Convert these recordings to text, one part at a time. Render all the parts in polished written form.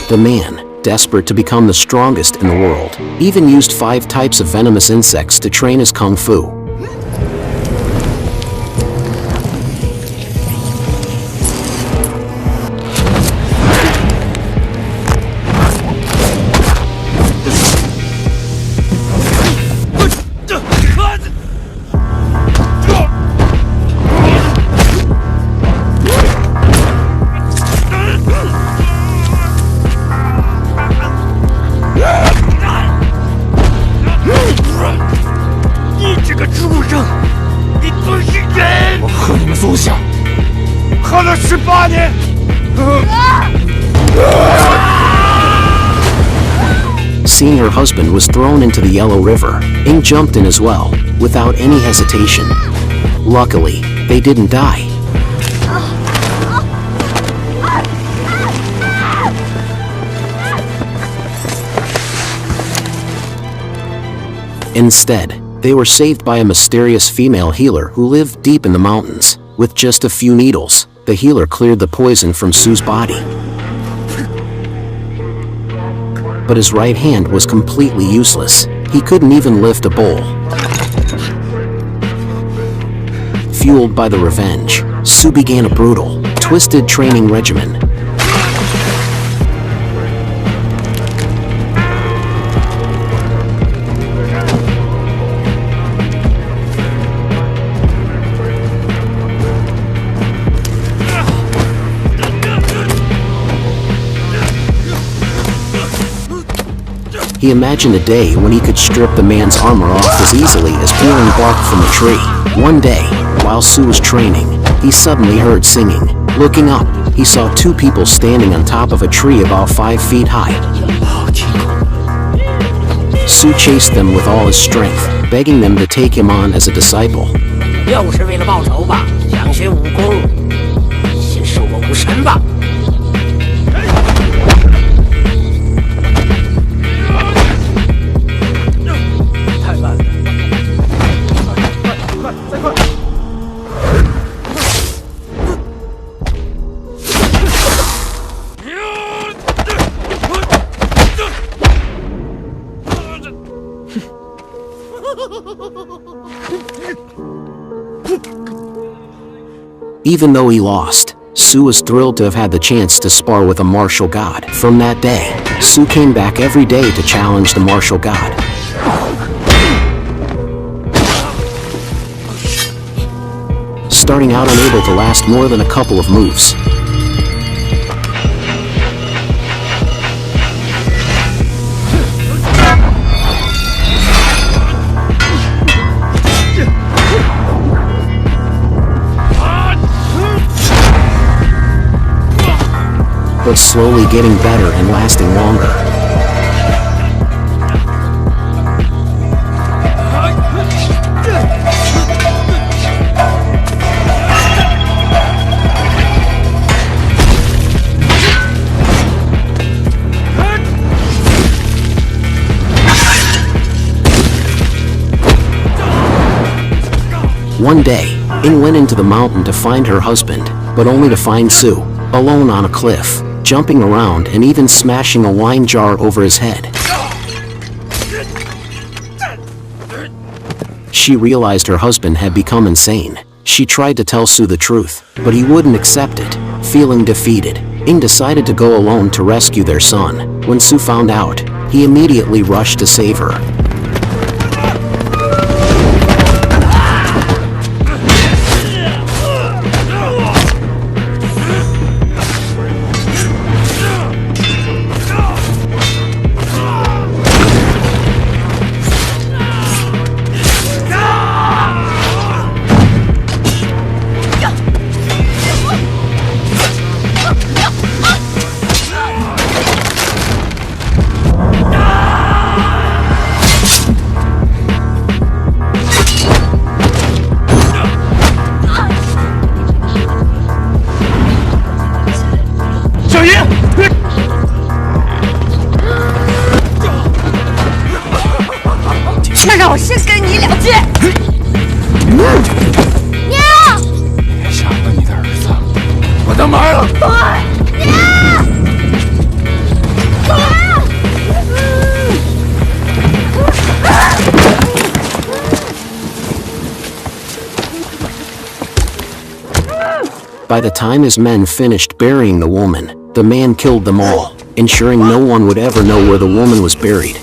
The man, desperate to become the strongest in the world, even used 5 types of venomous insects to train his kung fu. Seeing her husband was thrown into the Yellow River, Ing jumped in as well, without any hesitation. Luckily, they didn't die. Instead, they were saved by a mysterious female healer who lived deep in the mountains. With just a few needles, the healer cleared the poison from Su's body. But his right hand was completely useless. He couldn't even lift a bowl. Fueled by the revenge, Su began a brutal, twisted training regimen. He imagined a day when he could strip the man's armor off as easily as peeling bark from a tree. One day, while Su was training, he suddenly heard singing. Looking up, he saw 2 people standing on top of a tree about 5 feet high. Su chased them with all his strength, begging them to take him on as a disciple. 又是为了报仇吧，想学武功，先受我无神吧。 Even though he lost, Su was thrilled to have had the chance to spar with a martial god. From that day, Su came back every day to challenge the martial god. Starting out unable to last more than a couple of moves. But slowly getting better and lasting longer. One day, Ing went into the mountain to find her husband, but only to find Su, alone on a cliff, jumping around and even smashing a wine jar over his head. She realized her husband had become insane. She tried to tell Su the truth, but he wouldn't accept it. Feeling defeated, Ing decided to go alone to rescue their son. When Su found out, he immediately rushed to save her. 老实跟你了结。娘，别杀了你的儿子，把他埋了。By the time his men finished burying the woman, the man killed them all, ensuring no one would ever know where the woman was buried.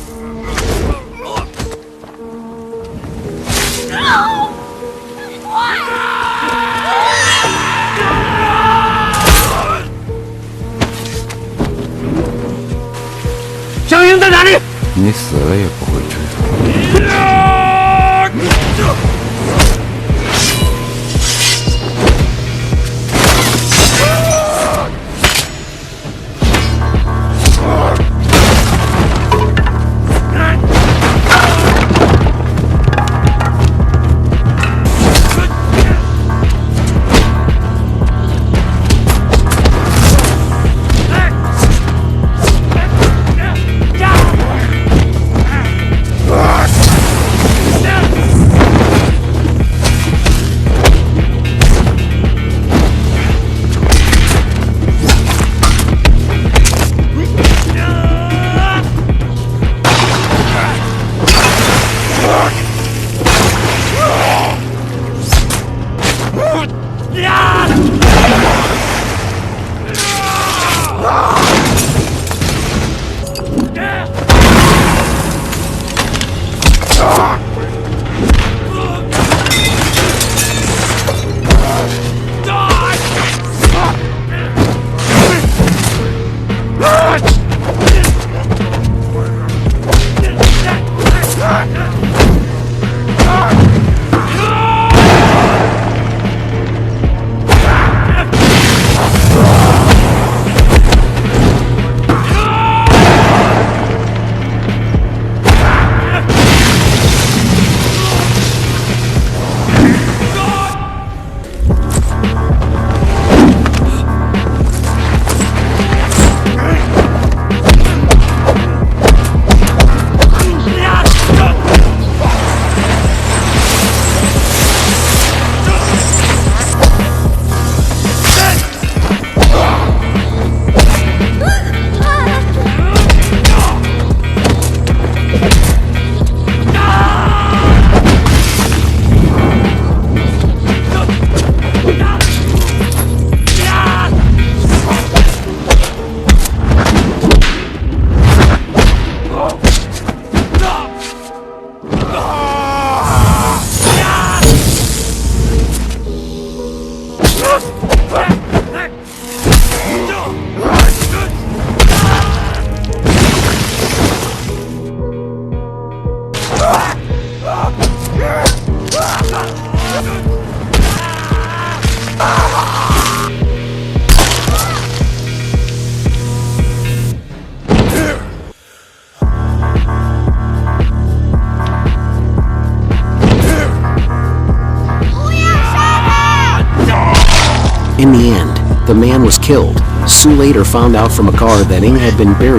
Xiang Ying 在哪里？你死了也不会知道。In the end, the man was killed. Sue later found out from a car that Ing had been buried